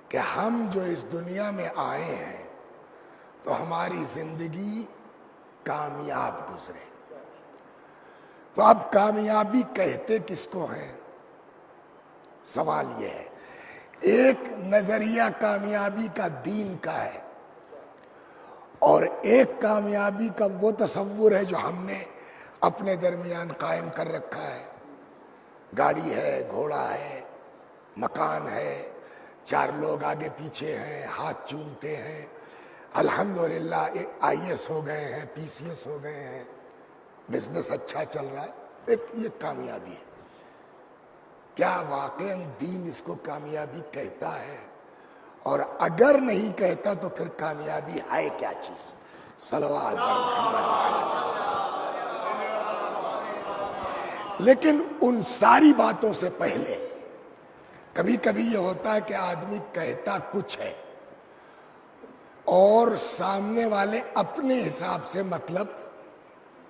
کہ ہم جو اس دنیا میں آئے ہیں تو ہماری زندگی کامیاب گزرے. تو اب کامیابی کہتے کس کو ہیں؟ سوال یہ ہے. ایک نظریہ کامیابی کا دین کا ہے اور ایک کامیابی کا وہ تصور ہے جو ہم نے اپنے درمیان قائم کر رکھا ہے. گاڑی ہے، گھوڑا ہے، مکان ہے، 4 لوگ آگے پیچھے ہیں، ہاتھ چومتے ہیں، الحمدللہ IAS ہو گئے ہیں، PCS ہو گئے ہیں، بزنس اچھا چل رہا ہے. یہ کامیابی ہے. کیا واقعاً دین اس کو کامیابی کہتا ہے؟ اور اگر نہیں کہتا تو پھر کامیابی ہے کیا چیز؟ صلوات بر محمد وعلی. لیکن ان ساری باتوں سے پہلے کبھی کبھی یہ ہوتا ہے کہ آدمی کہتا کچھ ہے اور سامنے والے اپنے حساب سے مطلب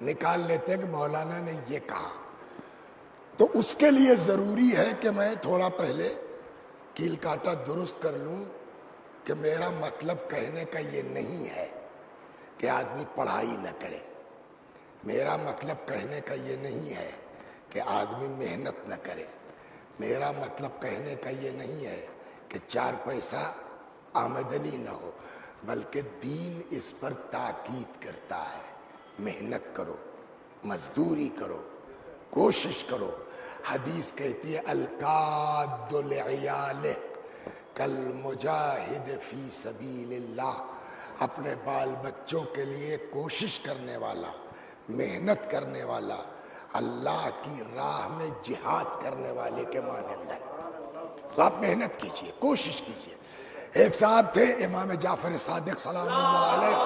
نکال لیتے ہیں کہ مولانا نے یہ کہا. تو اس کے لیے ضروری ہے کہ میں تھوڑا پہلے کیل کاٹا درست کر لوں کہ میرا مطلب کہنے کا یہ نہیں ہے کہ آدمی پڑھائی نہ کرے. میرا مطلب کہنے کا یہ نہیں ہے کہ آدمی محنت نہ کرے. میرا مطلب کہنے کا یہ نہیں ہے کہ 4 پیسہ آمدنی نہ ہو، بلکہ دین اس پر تاکید کرتا ہے. محنت کرو، مزدوری کرو، کوشش کرو. حدیث کہتی ہے القاد لعیالہ کالمجاہد فی سبیل اللہ. اپنے بال بچوں کے لیے کوشش کرنے والا، محنت کرنے والا، اللہ کی راہ میں جہاد کرنے والے کے مانند ہے. تو آپ محنت کیجئے، کوشش کیجئے. ایک صاحب تھے امام جعفر صادق سلام اللہ علیہ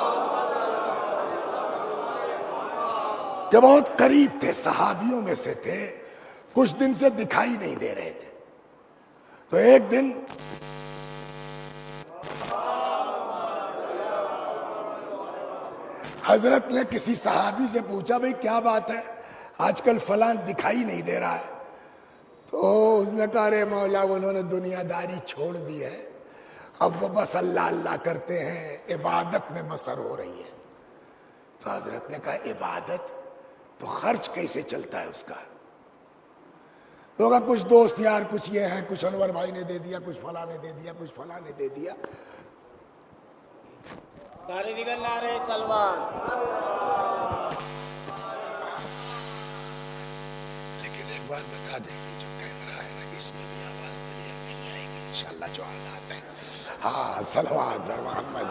کہ بہت قریب تھے، صحابیوں میں سے تھے، کچھ دن سے دکھائی نہیں دے رہے تھے. تو ایک دن حضرت نے کسی صحابی سے پوچھا بھئی کیا بات ہے، آج کل فلاں دکھائی نہیں دے رہا ہے. تو اس نے کہا رے مولا انہوں نے دنیا داری چھوڑ دی ہے، اب وہ بس اللہ اللہ کرتے ہیں، عبادت میں بسر ہو رہی ہے. تو حضرت نے کہا عبادت تو خرچ کیسے چلتا ہے اس کا؟ تو کہا کچھ دوست یار کچھ یہ ہیں، کچھ انور بھائی نے دے دیا، کچھ فلاں نے دے دیا، کچھ فلاں نے دے دیا. نعرے دیگر نعرے سلوان. لیکن ایک بات بتا دیں، یہ جو کیمرہ ہے نا اس میں بھی آواز کلیئر نہیں آئے گی انشاءاللہ جو حالات ہیں. ہاں صلوات بر محمد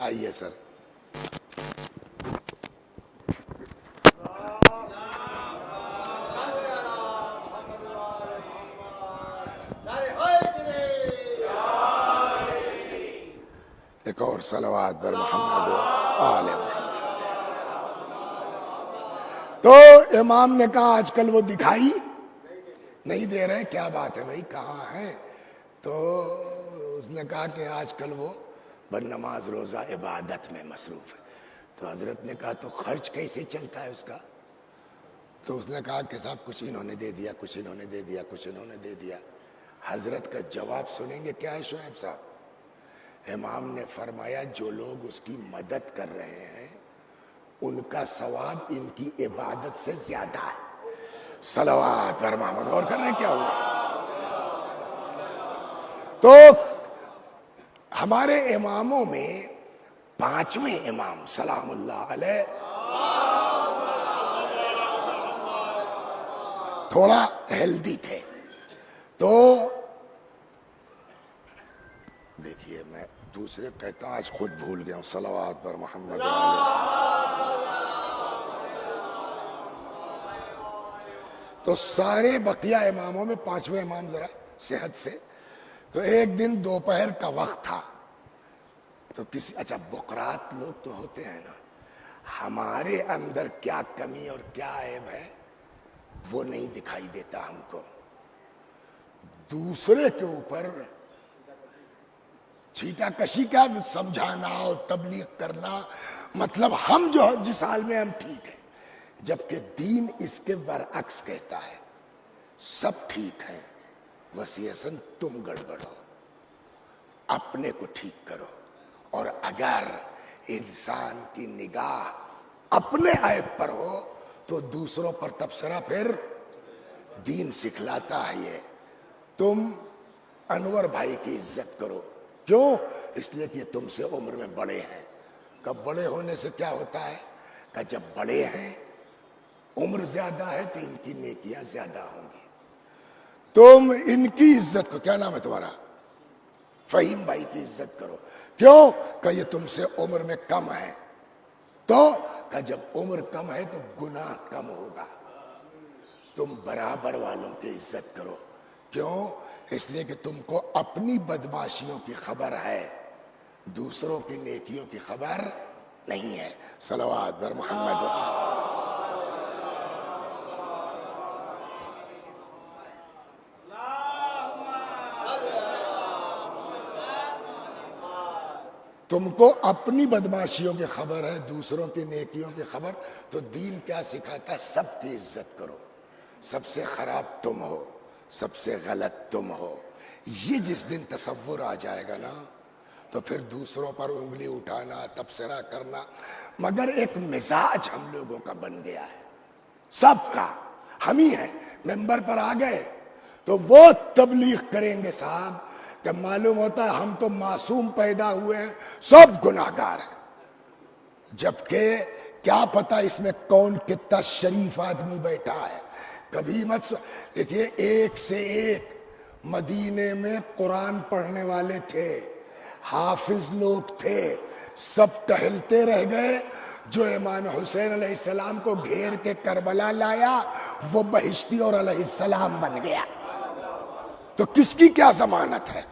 آئیے سر. ایک اور صلوات بر محمد آل محمد. تو امام نے کہا آج کل وہ دکھائی نہیں دے رہے، کیا بات ہے بھائی کہاں ہیں؟ تو اس نے کہا کہ آج کل وہ نماز روزہ عبادت میں مصروف ہے. تو حضرت نے کہا تو خرچ کیسے چلتا ہے اس کا؟ تو اس نے کہا کہ صاحب کچھ انہوں نے دے دیا، کچھ انہوں نے دے دیا، کچھ انہوں نے دے دیا. حضرت کا جواب سنیں گے کیا ہے شعیب صاحب؟ امام نے فرمایا جو لوگ اس کی مدد کر رہے ہیں ان کا ثواب ان کی عبادت سے زیادہ ہے. صلوات پر محمد. غور کر رہے ہیں کیا ہوا؟ تو ہمارے اماموں میں 5ویں امام سلام اللہ علیہ تھوڑا ہیلدی تھے. تو دیکھیے میں دوسرے کہتا ہوں آج خود بھول گیا ہوں. صلوات پر محمد تو سارے بقیہ اماموں میں 5ویں امام ذرا صحت سے. تو ایک دن دوپہر کا وقت تھا تو کسی اچھا بقرات لوگ تو ہوتے ہیں نا، ہمارے اندر کیا کمی اور کیا عیب ہے وہ نہیں دکھائی دیتا ہم کو. دوسرے کے اوپر چھیٹا کشی کا سمجھانا اور تبلیغ کرنا، مطلب ہم جو جس حال میں ہم ٹھیک ہیں، جبکہ دین اس کے برعکس کہتا ہے سب ٹھیک ہیں، وسیعتاً تم گڑبڑ ہو، اپنے کو ٹھیک کرو. اور اگر انسان کی نگاہ اپنے عیب پر ہو تو دوسروں پر تبصرہ پھر دین سکھلاتا ہے. یہ تم انور بھائی کی عزت کرو. کیوں؟ اس لیے کہ تم سے عمر میں بڑے ہیں. کب بڑے ہونے سے کیا ہوتا ہے کہ جب بڑے ہیں، عمر زیادہ ہے تو ان کی نیکیاں زیادہ ہوں گی. تم ان کی عزت کو، کیا نام ہے تمہارا؟ فہیم بھائی کی عزت کرو. کیوں؟ کہ یہ تم سے عمر میں کم ہے. تو کہ جب عمر کم ہے تو گناہ کم ہوگا. تم برابر والوں کی عزت کرو. کیوں؟ اس لیے کہ تم کو اپنی بدماشیوں کی خبر ہے، دوسروں کی نیکیوں کی خبر نہیں ہے. صلوات بر محمد و تم کو اپنی بدماشیوں کی خبر ہے، دوسروں کی نیکیوں کی خبر. تو دین کیا سکھاتا ہے؟ سب کی عزت کرو. سب سے خراب تم ہو، سب سے غلط تم ہو. یہ جس دن تصور آ جائے گا نا تو پھر دوسروں پر انگلی اٹھانا، تبصرہ کرنا. مگر ایک مزاج ہم لوگوں کا بن گیا ہے، سب کا. ہم ہی ہیں ممبر پر آ گئے تو وہ تبلیغ کریں گے صاحب کہ معلوم ہوتا ہے ہم تو معصوم پیدا ہوئے ہیں، سب گناہگار ہیں. جبکہ کیا پتا اس میں کون کتنا شریف آدمی بیٹھا ہے. کبھی مت دیکھیے، ایک سے ایک مدینے میں قرآن پڑھنے والے تھے، حافظ لوگ تھے، سب ٹہلتے رہ گئے. جو امام حسین علیہ السلام کو گھیر کے کربلا لایا وہ بہشتی اور علیہ السلام بن گیا. تو کس کی کیا ضمانت ہے؟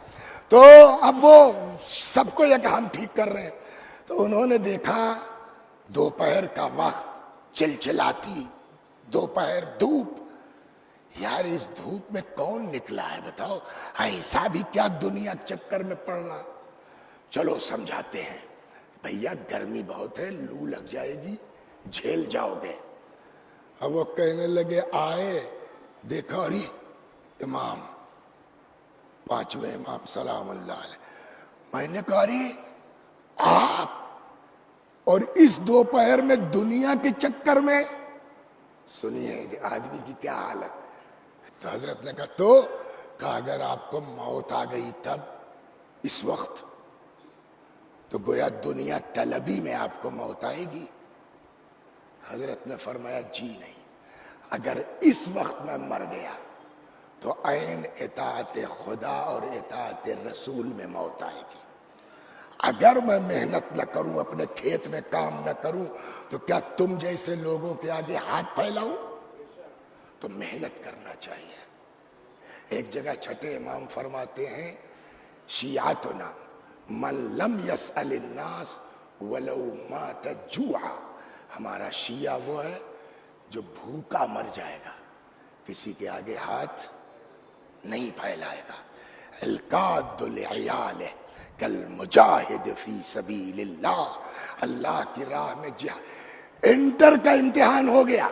تو اب وہ سب کو یہ کہ ہم ٹھیک کر رہے ہیں. تو انہوں نے دیکھا دوپہر کا وقت، چلچلاتی دوپہر دھوپ. یار اس دھوپ میں کون نکلا ہے بتاؤ؟ ایسا بھی کیا دنیا چکر میں پڑنا. چلو سمجھاتے ہیں، بھیا گرمی بہت ہے، لو لگ جائے گی، جھیل جاؤ گے. اب وہ کہنے لگے، آئے دیکھا ارے امام، پانچویں امام سلام اللہ علیہ. میں نے کہا ارے آپ اور اس دوپہر میں دنیا کے چکر میں. سنیے آدمی کی کیا حالت. تو حضرت نے کہا تو اگر آپ کو موت آ گئی تب اس وقت تو گویا دنیا طلبی میں آپ کو موت آئے گی. حضرت نے فرمایا جی نہیں، اگر اس وقت میں مر گیا تو عین اطاعت خدا اور اطاعت رسول میں موت آئے گی. اگر میں محنت نہ کروں، اپنے کھیت میں کام نہ کروں تو کیا تم جیسے لوگوں کے آگے ہاتھ پھیلاؤں؟ تو محنت کرنا چاہیے. ایک جگہ چھٹے امام فرماتے ہیں، شیعتنا من لم یسأل الناس ولو مات جوعا. ہمارا شیعہ وہ ہے جو بھوکا مر جائے گا، کسی کے آگے ہاتھ نہیں پھیلائے گا. القاد لعیالہ کالمجاہد فی سبیل اللہ. اللہ کی راہ میں جہاد. انٹر کا امتحان ہو گیا،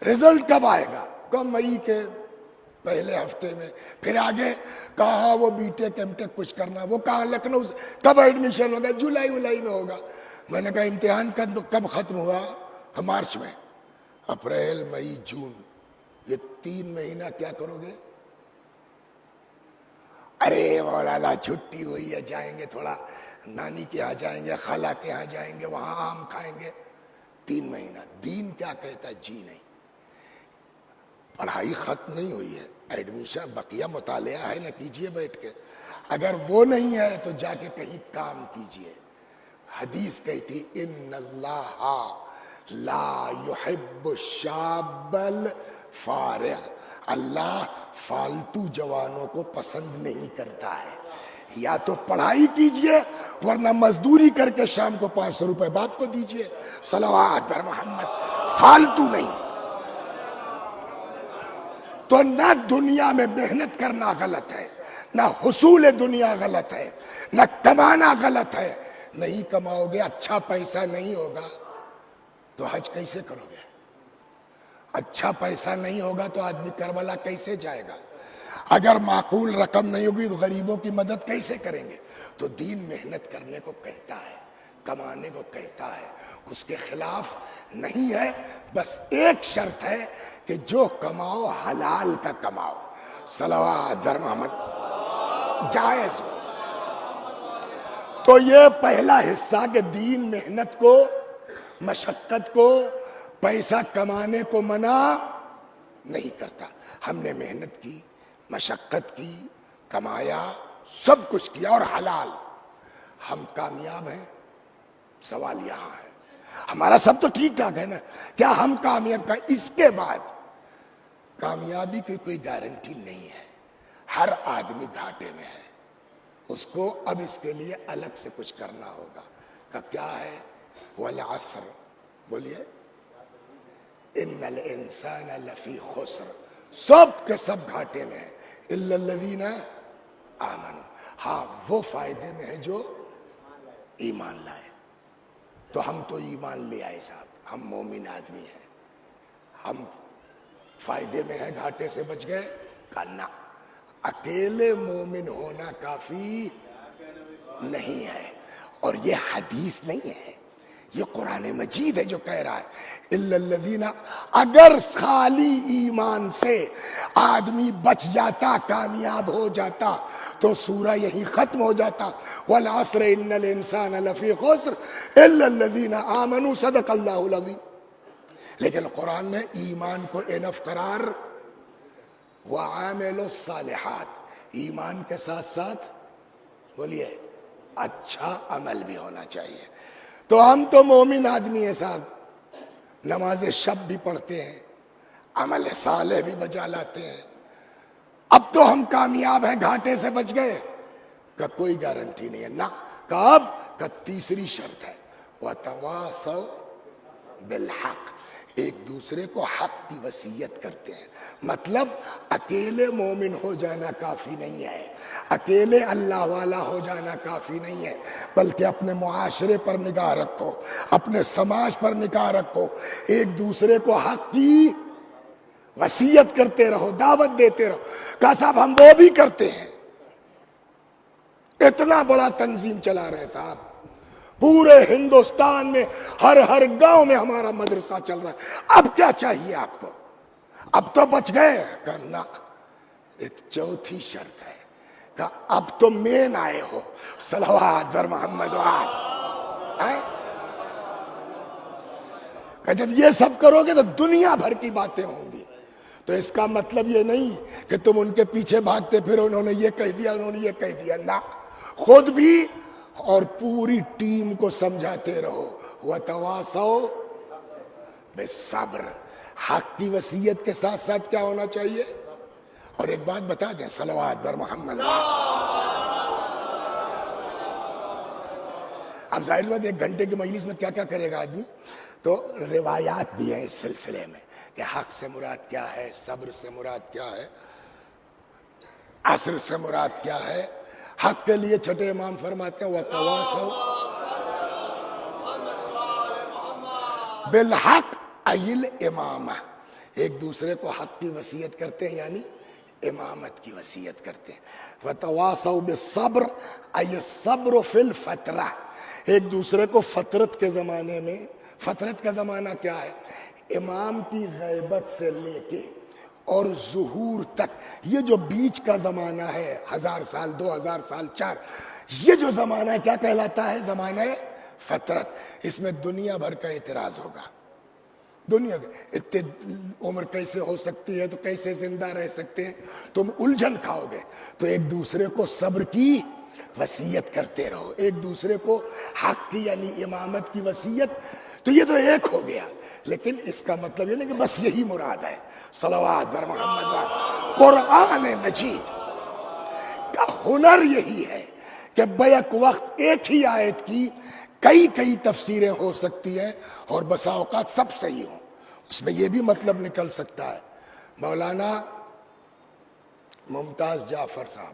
رزلٹ کب آئے گا؟ مئی کے پہلے ہفتے میں. پھر آگے کہا وہ بی ٹیک ایم ٹیک کچھ کرنا، وہ کہا لکھنؤ سے. کب ایڈمیشن ہوگا؟ جولائی ولائی میں ہوگا. میں نے کہا امتحان کب ختم ہوا؟ مارچ میں. اپریل مئی جون، یہ 3 مہینہ کیا کرو گے؟ ارے مولانا چھٹی ہوئی ہے، جائیں گے تھوڑا نانی کے ہاں جائیں گے، خالہ کے ہاں جائیں گے، وہاں آم کھائیں گے. 3 مہینہ. دین کیا کہتا ہے؟ جی نہیں. پڑھائی ختم نہیں ہوئی ہے، ایڈمیشن بقیہ مطالعہ ہے نا، کیجئے بیٹھ کے. اگر وہ نہیں ہے تو جا کے کہیں کام کیجئے. حدیث کہتی ان اللہ لا يحب الشاب الفارغ. اللہ فالتو جوانوں کو پسند نہیں کرتا ہے. یا تو پڑھائی کیجئے ورنہ مزدوری کر کے شام کو 500 روپے باپ کو دیجئے. صلوات بر محمد. فالتو نہیں. تو نہ دنیا میں محنت کرنا غلط ہے، نہ حصول دنیا غلط ہے، نہ کمانا غلط ہے. نہیں کماؤ گے، اچھا پیسہ نہیں ہوگا تو حج کیسے کرو گے؟ اچھا پیسہ نہیں ہوگا تو آدمی کربلا کیسے جائے گا؟ اگر معقول رقم نہیں ہوگی تو غریبوں کی مدد کیسے کریں گے؟ تو دین محنت کرنے کو کہتا ہے، کمانے کو کہتا ہے، اس کے خلاف نہیں ہے۔ بس ایک شرط ہے کہ جو کماؤ حلال کا کماؤ، صلوات بر محمد، جائز ہو۔ تو یہ پہلا حصہ کہ دین محنت کو، مشقت کو، پیسہ کمانے کو منع نہیں کرتا۔ ہم نے محنت کی، مشقت کی، کمایا، سب کچھ کیا اور حلال، ہم کامیاب ہیں؟ سوال یہاں ہے۔ ہمارا سب تو ٹھیک ٹھاک ہے نا، کیا ہم کامیاب کا؟ اس کے بعد کامیابی کی کوئی گارنٹی نہیں ہے، ہر آدمی گھاٹے میں ہے، اس کو اب اس کے لیے الگ سے کچھ کرنا ہوگا۔ کہ کیا ہے؟ والعصر، بولیے، ان الانسان لفی خسر، سب کے سب گھاٹے میں ہیں، الا الذین آمنوا، ہاں وہ فائدے میں ہے جو ایمان لائے۔ تو ہم تو ایمان لے آئے صاحب، ہم مومن آدمی ہیں، ہم فائدے میں ہیں، گھاٹے سے بچ گئے؟ کہنا اکیلے مومن ہونا کافی نہیں ہے، اور یہ حدیث نہیں ہے، یہ قرآن مجید ہے جو کہہ رہا ہے الا الذین، اگر خالی ایمان سے آدمی بچ جاتا، کامیاب ہو جاتا تو سورہ یہی ختم ہو جاتا، والعصر ان الانسان لفی خسر الا الذین آمنوا، صدق اللہ العظیم۔ لیکن قرآن نے ایمان کو انف قرار، وعاملوا الصالحات، ایمان کے ساتھ ساتھ بولیے اچھا عمل بھی ہونا چاہیے۔ تو ہم تو مومن آدمی ہیں صاحب، نماز شب بھی پڑھتے ہیں، عمل صالح بھی بجا لاتے ہیں، اب تو ہم کامیاب ہیں، گھاٹے سے بچ گئے؟ کا کوئی گارنٹی نہیں ہے نا۔ کب؟ کا تیسری شرط ہے وَتَوَاصَوْا بِالْحَقِّ، ایک دوسرے کو حق کی وصیت کرتے ہیں۔ مطلب اکیلے مومن ہو جانا کافی نہیں ہے، اکیلے اللہ والا ہو جانا کافی نہیں ہے، بلکہ اپنے معاشرے پر نگاہ رکھو، اپنے سماج پر نگاہ رکھو، ایک دوسرے کو حق کی وصیت کرتے رہو، دعوت دیتے رہو۔ کہا صاحب ہم وہ بھی کرتے ہیں، اتنا بڑا تنظیم چلا رہے صاحب، پورے ہندوستان میں ہر گاؤں میں ہمارا مدرسہ چل رہا ہے، اب کیا چاہیے آپ کو؟ اب تو بچ گئے؟ کہنا ایک چوتھی شرط ہے کہ اب تو مین آئے ہو، صلوات بر محمد وآل، کہ جب یہ سب کرو گے تو دنیا بھر کی باتیں ہوں گی۔ تو اس کا مطلب یہ نہیں کہ تم ان کے پیچھے بھاگتے پھر انہوں نے یہ کہہ دیا، انہوں نے یہ کہہ دیا، نہ، خود بھی اور پوری ٹیم کو سمجھاتے رہو۔ وَتَوَاصَوْا بِالصَّبْرِ، حق کی وصیت کے ساتھ ساتھ کیا ہونا چاہیے؟ اور ایک بات بتا دیں، صلوات بر محمد، اب ظاہر بات ایک گھنٹے کی مجلس میں کیا کیا کرے گا آدمی؟ تو روایات بھی ہیں اس سلسلے میں کہ حق سے مراد کیا ہے، صبر سے مراد کیا ہے، عصر سے مراد کیا ہے۔ حق کے لیے چھٹے امام فرماتے ہیں وَتَوَاصَوْا بِالْحَقِّ أَيِ الْإِمَامَةِ، ایک دوسرے کو حق کی وصیت کرتے ہیں، یعنی امامت کی وصیت کرتے ہیں۔ وَتَوَاصَوْا بِالصَّبْرِ أَيِ الصَّبْرُ فِي الْفَتْرَةِ، ایک دوسرے کو فترت کے زمانے میں، فترت کا زمانہ کیا ہے؟ امام کی غیبت سے لے کے اور ظہور تک، یہ جو بیچ کا زمانہ ہے، 1000 سال، 2000 سال، 4، یہ جو زمانہ کیا کہلاتا ہے؟ زمانہ فترت۔ اس میں دنیا بھر کا اعتراض ہوگا، دنیا اتنی عمر کیسے ہو سکتی ہے، تو کیسے زندہ رہ سکتے ہیں، تم الجھن کھاؤ گے۔ تو ایک دوسرے کو صبر کی وصیت کرتے رہو، ایک دوسرے کو حق کی یعنی امامت کی وصیت۔ تو یہ تو ایک ہو گیا، لیکن اس کا مطلب یہ نہیں کہ بس یہی مراد ہے۔ صلوات بر محمد، قرآن مجید کا ہنر یہی ہے کہ بیک وقت ایک ہی آیت کی کئی تفسیریں ہو سکتی ہیں، اور بسا اوقات سب صحیح ہوں، اس میں یہ بھی مطلب نکل سکتا ہے۔ مولانا ممتاز جعفر صاحب،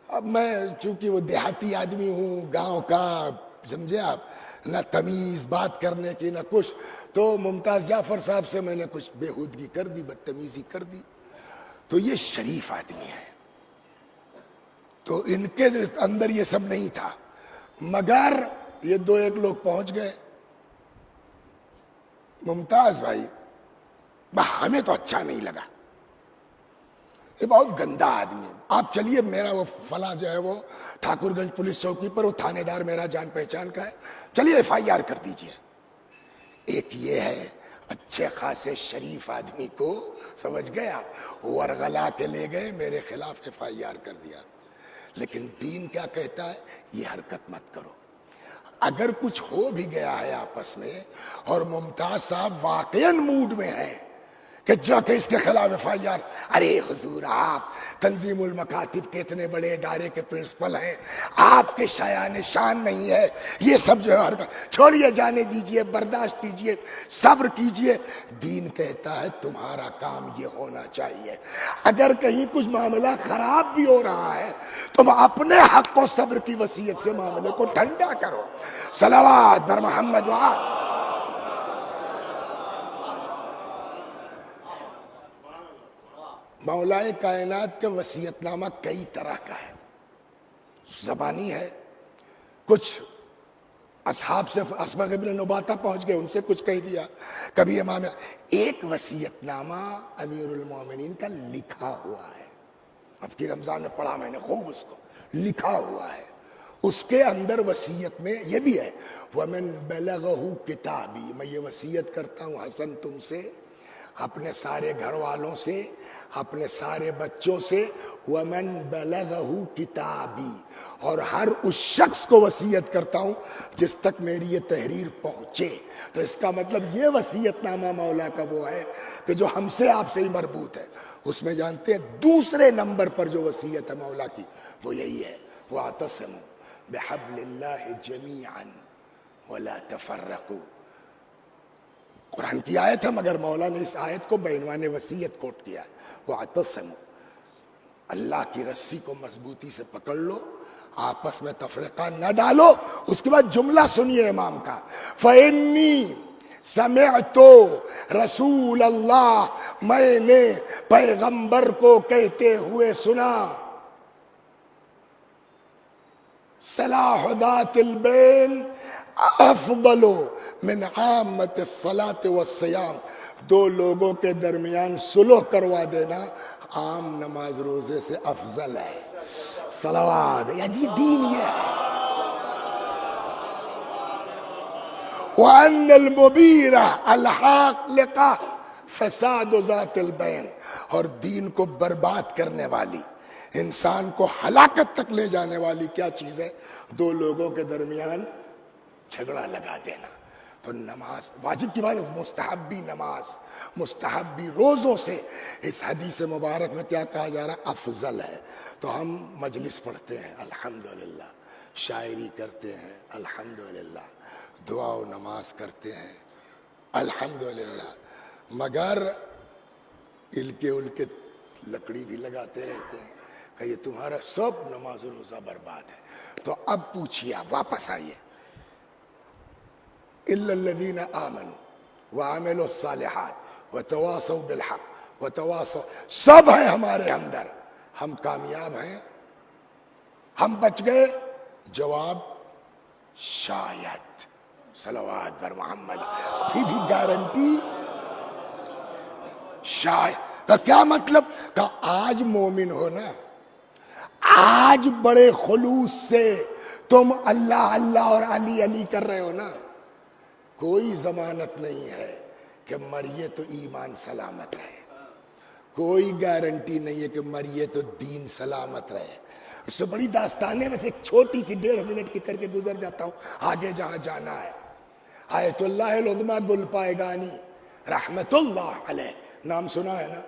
اب میں چونکہ وہ دیہاتی آدمی ہوں، گاؤں کا، سمجھے آپ، نہ تمیز بات کرنے کی نہ کچھ، تو ممتاز جعفر صاحب سے میں نے کچھ بےہودگی کر دی، بدتمیزی کر دی، تو یہ شریف آدمی ہے، تو ان کے اندر یہ سب نہیں تھا، مگر یہ دو ایک لوگ پہنچ گئے، ممتاز بھائی ہمیں تو اچھا نہیں لگا، یہ بہت گندا آدمی ہے، آپ چلیے میرا وہ فلاں جو ہے وہ ٹھاکر گنج پولیس چوکی پر وہ تھانے دار میرا جان پہچان کا ہے، چلیے FIR کر دیجئے۔ ایک یہ ہے اچھے خاصے شریف آدمی کو سمجھ گئے آپ، ورغلا کے لے گئے، میرے خلاف FIR کر دیا، لیکن دین کیا کہتا ہے؟ یہ حرکت مت کرو۔ اگر کچھ ہو بھی گیا ہے آپس میں اور ممتاز صاحب واقعاً موڈ میں ہیں کہ جا کے اس کے خلاف FIR، ارے حضور آپ تنظیم المکاتب کے اتنے بڑے ادارے کے پرنسپل ہیں، آپ کے شایان شان نہیں ہے یہ سب جو ہے، چھوڑیے جانے دیجئے، برداشت کیجئے، صبر کیجئے، دین کہتا ہے تمہارا کام یہ ہونا چاہیے، اگر کہیں کچھ معاملہ خراب بھی ہو رہا ہے تم اپنے حق و صبر کی وصیت سے معاملے کو ٹھنڈا کرو۔ صلوات بر محمد وآل۔ مولائے کائنات کا وصیت نامہ کئی طرح کا ہے، زبانی ہے، کچھ اصحاب سے اسبغ ابن نباتہ پہنچ گئے، ان سے کچھ کہہ دیا، کبھی امام، ایک وصیت نامہ امیر المومنین کا لکھا ہوا ہے، اب کی رمضان میں پڑھا میں نے خوب، اس کو لکھا ہوا ہے، اس کے اندر وصیت میں یہ بھی ہے وَمَن بَلَغَهُ کتابی، میں یہ وصیت کرتا ہوں حسن تم سے، اپنے سارے گھر والوں سے، اپنے سارے بچوں سے، وَمَن بَلَغَهُ کتابی، اور ہر اس شخص کو وصیت کرتا ہوں جس تک میری یہ تحریر پہنچے۔ تو اس کا مطلب یہ وصیت نامہ مولا کا وہ ہے کہ جو ہم سے آپ سے ہی مربوط ہے۔ اس میں جانتے ہیں دوسرے نمبر پر جو وصیت ہے مولا کی وہ یہی ہے، وَاعْتَصِمُوا بِحَبْلِ اللَّهِ جَمِيعًا وَلَا تَفَرَّقُوا، قرآن کی آیت ہے مگر مولا نے اس آیت کو بعنوان وصیت کوٹ کیا ہے، وَاعْتَصِمُوا، اللہ کی رسی کو مضبوطی سے پکڑ لو، آپس میں تفرقہ نہ ڈالو۔ اس کے بعد جملہ سنیے امام کا، فَإِنِّي سَمِعْتُ رسول اللہ، میں نے پیغمبر کو کہتے ہوئے سنا، صلاح ذات البین افضل من عامت الصلاة والصیام، دو لوگوں کے درمیان صلح کروا دینا عام نماز روزے سے افضل ہے۔ صلوات، یا جی دین یہ ہے۔ وَأَنَّ الْمُبِيرَ الْحَاقِلَ فَسَادُ ذَاتِ الْبَيْنِ، اور دین کو برباد کرنے والی، انسان کو ہلاکت تک لے جانے والی کیا چیز ہے؟ دو لوگوں کے درمیان جھگڑا لگا دینا۔ تو نماز واجب کی بات، مستحبی نماز، مستحبی روزوں سے اس حدیث مبارک میں کیا کہا جا رہا ہے؟ افضل ہے۔ تو ہم مجلس پڑھتے ہیں الحمدللہ، شاعری کرتے ہیں الحمدللہ، دعا و نماز کرتے ہیں الحمدللہ، مگر ان کے لکڑی بھی لگاتے رہتے ہیں کہ یہ تمہارا سب نماز و روزہ برباد ہے۔ تو اب پوچھئے، آپ واپس آئیے، إِلَّا الَّذِينَ آمَنُوا وَعَمِلُوا الصَّالِحَاتِ وَتَوَاصَوْا بِالْحَقِّ وَتَوَاصَوْا، سب ہے ہمارے اندر، ہم کامیاب ہیں، ہم بچ گئے؟ جواب شاید۔ صلوات بر محمد، ابھی بھی گارنٹی شاید۔ تو کیا مطلب؟ کہ آج مومن ہو نا، آج بڑے خلوص سے تم اللہ اللہ اور علی علی کر رہے ہو نا، کوئی ضمانت نہیں ہے کہ مریے تو ایمان سلامت رہے، کوئی گارنٹی نہیں ہے کہ مریے تو دین سلامت رہے۔ اس میں بڑی داستانیں، ویسے ایک چھوٹی سی 1.5 منٹ کی کر کے گزر جاتا ہوں، آگے جہاں جانا ہے۔ آیت اللہ العظمیٰ گل پائگانی رحمت اللہ علیہ، نام سنا ہے نا،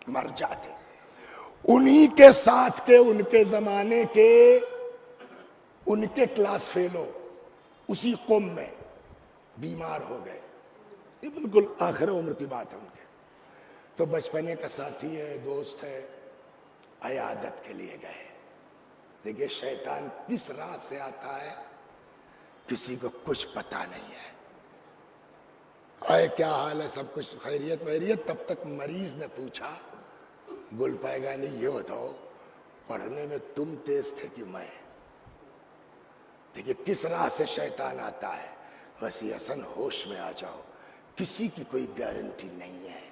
مر جاتے، انہی کے ساتھ کے، ان کے زمانے کے، ان کے کلاس فیلو اسی قوم میں بیمار ہو گئے، یہ بالکل آخر عمر کی بات ہے ان کے، تو بچپنے کا ساتھی ہے، دوست ہے، عیادت کے لیے گئے۔ دیکھیے شیطان کس راہ سے آتا ہے کسی کو کچھ پتا نہیں ہے۔ آئے کیا حال ہے، سب کچھ خیریت ویریت؟ تب تک مریض نے پوچھا گل پائیگانی یہ بتاؤ پڑھنے میں تم تیز تھے کہ میں؟ دیکھیے کس راہ سے شیطان آتا ہے۔ وسیع حسن ہوش میں آ جاؤ، کسی کی کوئی گارنٹی نہیں ہے،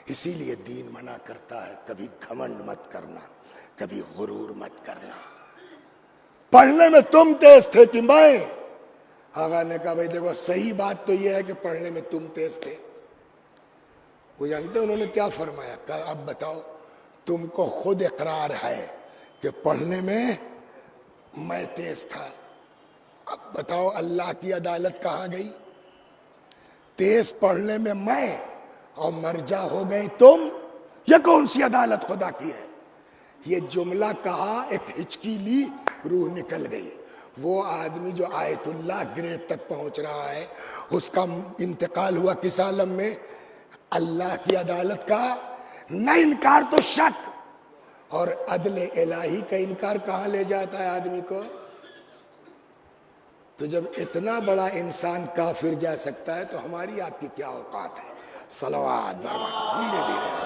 اسی لیے دین منع کرتا ہے کبھی گھمنڈ مت کرنا، کبھی غرور مت کرنا۔ پڑھنے میں تم تیز تھے کہ میں؟ آقا نے کہا بھائی دیکھو صحیح بات تو یہ ہے کہ پڑھنے میں تم تیز تھے۔ وہ جانتے انہوں نے کیا فرمایا؟ کہا اب بتاؤ تم کو خود اقرار ہے کہ پڑھنے میں میں تیز تھا، اب بتاؤ اللہ کی عدالت کہاں گئی؟ تیز پڑھنے میں میں اور مرجع ہو گئی تم، یہ کون سی عدالت خدا کی ہے؟ یہ جملہ کہا، ایک ہچکی لی، روح نکل گئی۔ وہ آدمی جو آیت اللہ گریڈ تک پہنچ رہا ہے اس کا انتقال ہوا کس عالم میں؟ اللہ کی عدالت کا نہ انکار تو شک، اور عدل الہی کا انکار کہاں لے جاتا ہے آدمی کو؟ تو جب اتنا بڑا انسان کافر جا سکتا ہے تو ہماری آپ کی کیا اوقات ہے؟ صلوات دھیرے دھیرے۔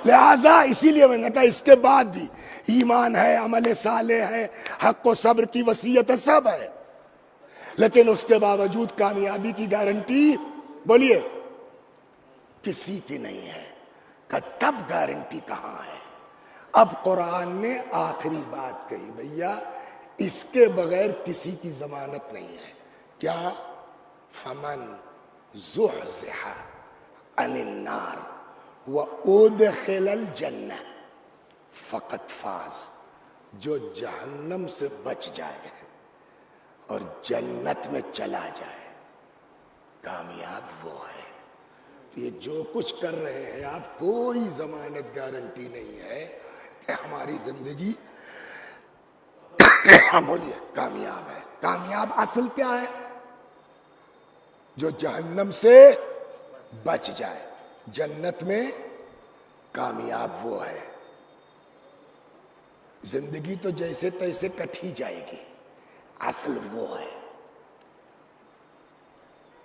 لہذا اسی لیے میں نے کہا اس کے بعد بھی ایمان ہے، عمل صالح ہے، حق و صبر کی وصیت سب ہے، لیکن اس کے باوجود کامیابی کی گارنٹی بولیے کسی کی نہیں ہے۔ کہ تب گارنٹی کہاں ہے؟ اب قرآن نے آخری بات کہی، بھیا اس کے بغیر کسی کی ضمانت نہیں ہے۔ کیا؟ فمن زحزح عن النار وادخل الجنہ فقد فاز، جو جہنم سے بچ جائے اور جنت میں چلا جائے کامیاب وہ ہے۔ یہ جو کچھ کر رہے ہیں آپ، کوئی ضمانت گارنٹی نہیں ہے کہ ہماری زندگی بولیے کامیاب ہے۔ کامیاب اصل کیا ہے؟ جو جہنم سے بچ جائے، جنت میں کامیاب وہ ہے۔ زندگی تو جیسے تیسے کٹ ہی جائے گی، اصل وہ ہے۔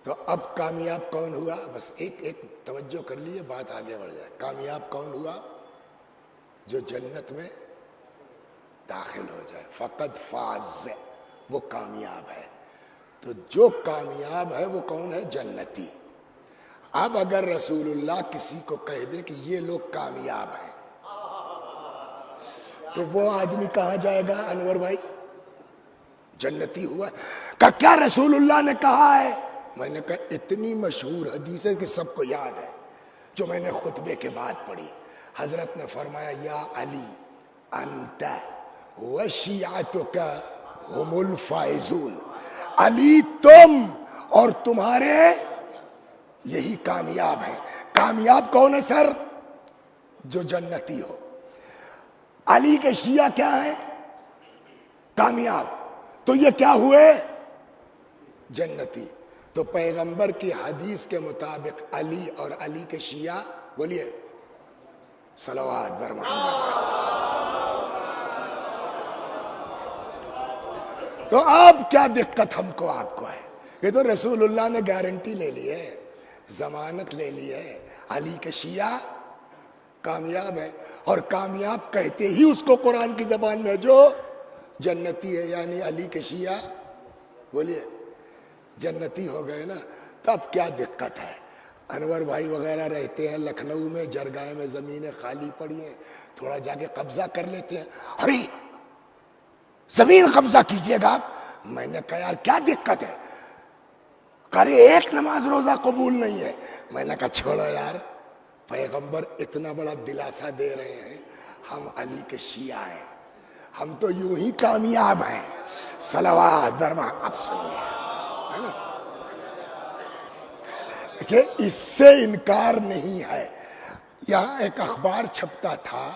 تو اب کامیاب کون ہوا؟ بس ایک توجہ کر لیے، بات آگے بڑھ جائے۔ کامیاب کون ہوا؟ جو جنت میں داخل ہو جائے، فقد فاز، وہ کامیاب ہے۔ تو جو کامیاب ہے وہ کون ہے؟ جنتی۔ اب اگر رسول اللہ کسی کو کہہ دے کہ یہ لوگ کامیاب ہیں تو وہ آدمی کہاں جائے گا انور بھائی؟ جنتی ہوا۔ کہ کیا رسول اللہ نے کہا ہے؟ میں نے کہا اتنی مشہور حدیث ہے کہ سب کو یاد ہے، جو میں نے خطبے کے بعد پڑھی۔ حضرت نے فرمایا یا علی انت وشیعتک هم الفائزون، علی تم اور تمہارے یہی کامیاب ہیں۔ کامیاب کون ہے سر؟ جو جنتی ہو۔ علی کے شیعہ کیا ہیں؟ کامیاب۔ تو یہ کیا ہوئے؟ جنتی۔ تو پیغمبر کی حدیث کے مطابق علی اور علی کے شیعہ بولیے صلوات بر محمد۔ تو اب کیا دقت ہم کو آپ کو ہے؟ یہ تو رسول اللہ نے گارنٹی لے لی ہے، ضمانت لے لی ہے، علی کے شیعہ کامیاب ہے۔ اور کامیاب کہتے ہی اس کو قرآن کی زبان میں جو جنتی ہے، یعنی علی کے شیعہ بولیے جنتی ہو گئے نا۔ تو اب کیا دقت ہے؟ انور بھائی وغیرہ رہتے ہیں لکھنؤ میں، جرگائے میں زمینیں خالی پڑی ہیں، تھوڑا جا کے قبضہ کر لیتے ہیں۔ ارے زمین قبضہ کیجئے گا۔ میں نے کہا یار کیا دقت ہے؟ کرے ایک نماز روزہ قبول نہیں ہے۔ میں نے کہا چھوڑو یار، پیغمبر اتنا بڑا دلاسا دے رہے ہیں، ہم علی کے شیعہ ہیں، ہم تو یوں ہی کامیاب ہیں۔ صلوات درما۔ اب سنیے کہ اس سے انکار نہیں ہے۔ یہاں ایک اخبار چھپتا تھا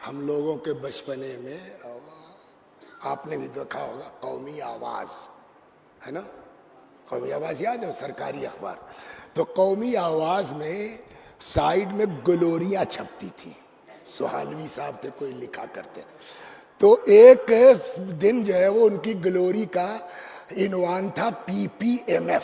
ہم لوگوں کے بچپنے میں، آپ نے بھی دیکھا ہوگا، قومی آواز ہے نا؟ قومی آواز یاد ہے؟ سرکاری اخبار۔ تو قومی آواز میں سائیڈ میں گلوریاں چھپتی تھیں، سہالوی صاحب تھے کوئی لکھا کرتے تھے۔ تو ایک دن جو ہے وہ ان کی گلوری کا عنوان تھا پی پی ایم ایف،